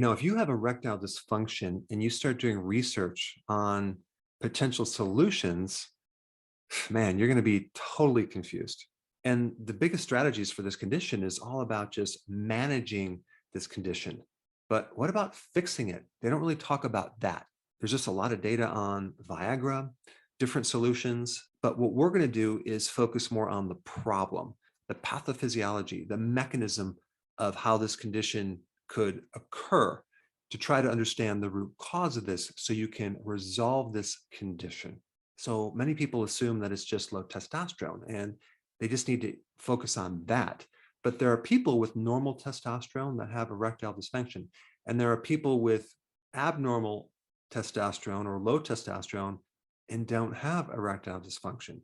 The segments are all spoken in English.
If you have erectile dysfunction and you start doing research on potential solutions, man, you're going to be totally confused. And the biggest strategies for this condition is all about just managing this condition. But what about fixing it? They don't really talk about that. There's just a lot of data on Viagra, different solutions. But what we're going to do is focus more on the problem, the pathophysiology, the mechanism of how this condition could occur, to try to understand the root cause of this so you can resolve this condition. So many people assume that it's just low testosterone and they just need to focus on that. But there are people with normal testosterone that have erectile dysfunction. And there are people with abnormal testosterone or low testosterone and don't have erectile dysfunction.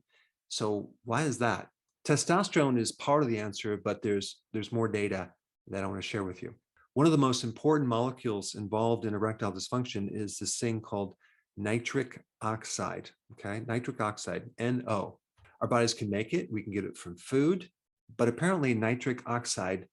So why is that? Testosterone is part of the answer, but there's more data that I want to share with you. One of the most important molecules involved in erectile dysfunction is this thing called nitric oxide, okay? Nitric oxide, NO. Our bodies can make it. We can get it from food, but apparently nitric oxide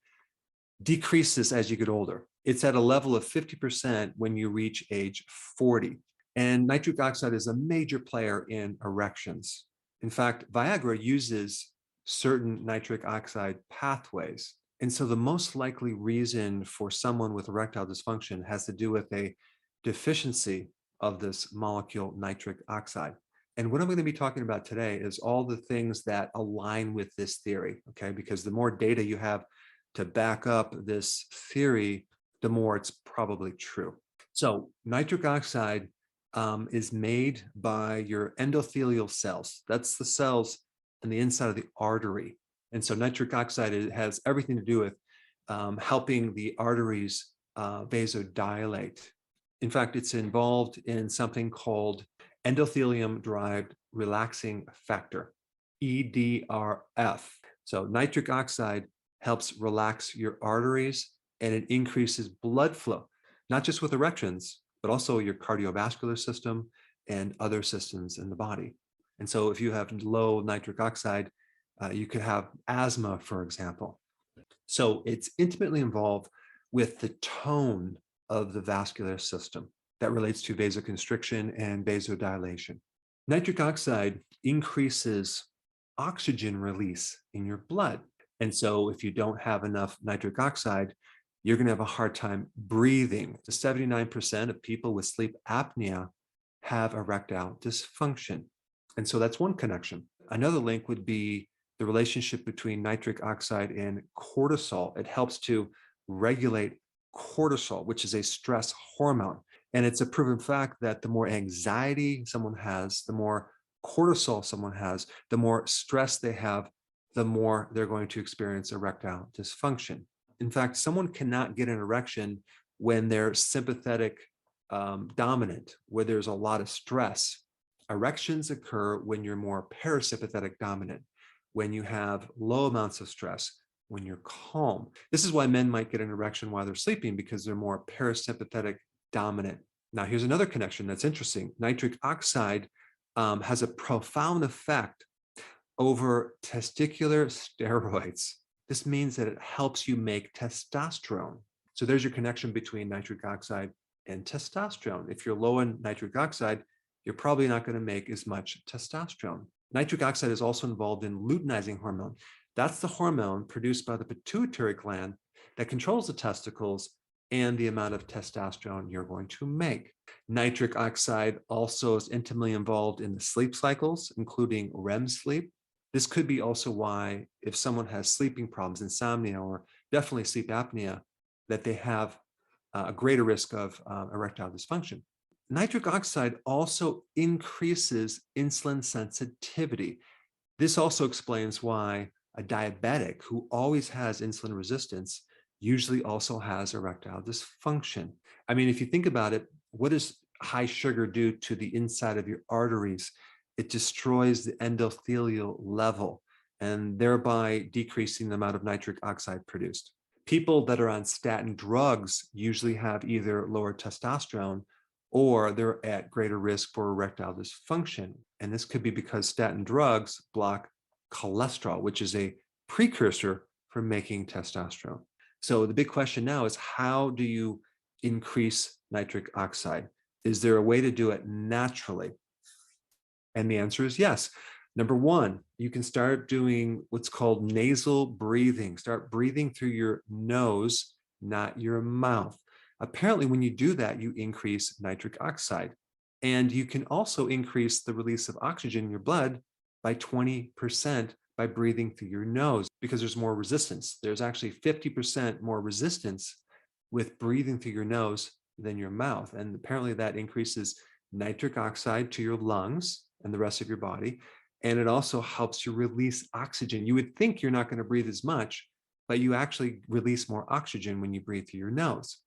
decreases as you get older. It's at a level of 50% when you reach age 40. And nitric oxide is a major player in erections. In fact, Viagra uses certain nitric oxide pathways. And so the most likely reason for someone with erectile dysfunction has to do with a deficiency of this molecule nitric oxide. And what I'm going to be talking about today is all the things that align with this theory, okay? Because the more data you have to back up this theory, the more it's probably true. So nitric oxide is made by your endothelial cells. That's the cells on the inside of the artery. And so nitric oxide has everything to do with helping the arteries vasodilate. In fact, it's involved in something called endothelium-derived relaxing factor, EDRF. So nitric oxide helps relax your arteries and it increases blood flow, not just with erections, but also your cardiovascular system and other systems in the body. And so if you have low nitric oxide, you could have asthma, for example. So it's intimately involved with the tone of the vascular system that relates to vasoconstriction and vasodilation. Nitric oxide increases oxygen release in your blood. And so if you don't have enough nitric oxide, you're going to have a hard time breathing. 79% of people with sleep apnea have erectile dysfunction. And so that's one connection. Another link would be the relationship between nitric oxide and cortisol. It helps to regulate cortisol, which is a stress hormone. And it's a proven fact that the more anxiety someone has, the more cortisol someone has, the more stress they have, the more they're going to experience erectile dysfunction. In fact, someone cannot get an erection when they're sympathetic dominant, where there's a lot of stress. Erections occur when you're more parasympathetic dominant, when you have low amounts of stress, when you're calm. This is why men might get an erection while they're sleeping, because they're more parasympathetic dominant. Now, here's another connection that's interesting. Nitric oxide has a profound effect over testicular steroids. This means that it helps you make testosterone. So there's your connection between nitric oxide and testosterone. If you're low in nitric oxide, you're probably not going to make as much testosterone. Nitric oxide is also involved in luteinizing hormone. That's the hormone produced by the pituitary gland that controls the testicles and the amount of testosterone you're going to make. Nitric oxide also is intimately involved in the sleep cycles, including REM sleep. This could be also why, if someone has sleeping problems, insomnia, or definitely sleep apnea, that they have a greater risk of erectile dysfunction. Nitric oxide also increases insulin sensitivity. This also explains why a diabetic who always has insulin resistance usually also has erectile dysfunction. I mean, if you think about it, what does high sugar do to the inside of your arteries? It destroys the endothelial level and thereby decreasing the amount of nitric oxide produced. People that are on statin drugs usually have either lower testosterone or they're at greater risk for erectile dysfunction. And this could be because statin drugs block cholesterol, which is a precursor for making testosterone. So the big question now is, how do you increase nitric oxide? Is there a way to do it naturally? And the answer is yes. Number one, you can start doing what's called nasal breathing. Start breathing through your nose, not your mouth. Apparently, when you do that, you increase nitric oxide. And you can also increase the release of oxygen in your blood by 20% by breathing through your nose, because there's more resistance. There's actually 50% more resistance with breathing through your nose than your mouth. And apparently that increases nitric oxide to your lungs and the rest of your body. And it also helps you release oxygen. You would think you're not going to breathe as much, but you actually release more oxygen when you breathe through your nose.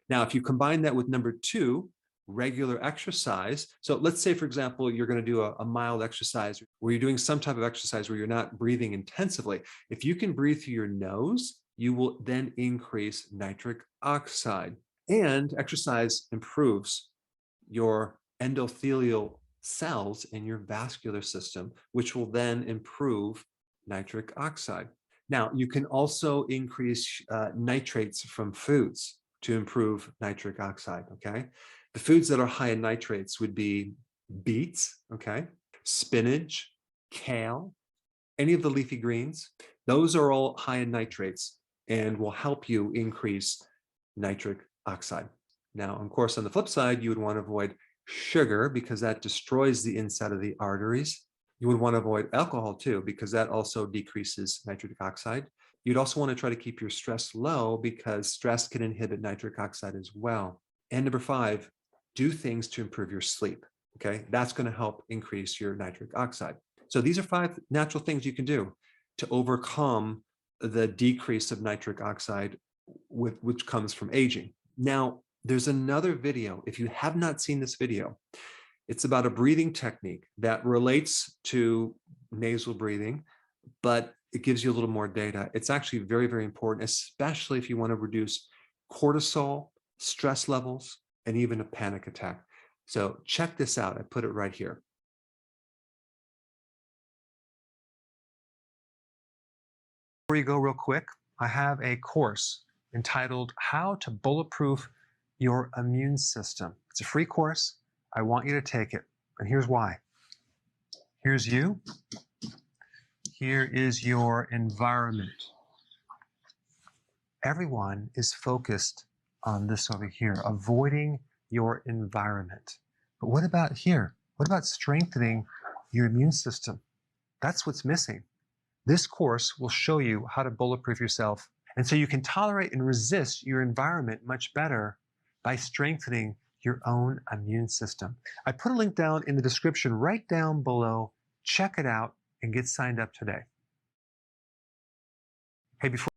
Now, if you combine that with number two, regular exercise. So let's say, for example, you're going to do a mild exercise where you're doing some type of exercise where you're not breathing intensively. If you can breathe through your nose, you will then increase nitric oxide. And exercise improves your endothelial cells in your vascular system, which will then improve nitric oxide. Now, you can also increase nitrates from foods to improve nitric oxide, okay? The foods that are high in nitrates would be beets, okay? Spinach, kale, any of the leafy greens. Those are all high in nitrates and will help you increase nitric oxide. Now, of course, on the flip side, you would want to avoid sugar because that destroys the inside of the arteries. You would want to avoid alcohol too, because that also decreases nitric oxide. You'd also want to try to keep your stress low because stress can inhibit nitric oxide as well. And number five, do things to improve your sleep. Okay, that's going to help increase your nitric oxide. So these are five natural things you can do to overcome the decrease of nitric oxide which comes from aging. Now, there's another video. If you have not seen this video, it's about a breathing technique that relates to nasal breathing, but it gives you a little more data. It's actually very, very important, especially if you want to reduce cortisol, stress levels, and even a panic attack. So check this out. I put it right here. Before you go real quick, I have a course entitled How to Bulletproof Your Immune System. It's a free course. I want you to take it. And here's why. Here's you. Here is your environment. Everyone is focused on this over here, avoiding your environment. But what about here? What about strengthening your immune system? That's what's missing. This course will show you how to bulletproof yourself. And so you can tolerate and resist your environment much better by strengthening your own immune system. I put a link down in the description right down below. Check it out and get signed up today. Hey, before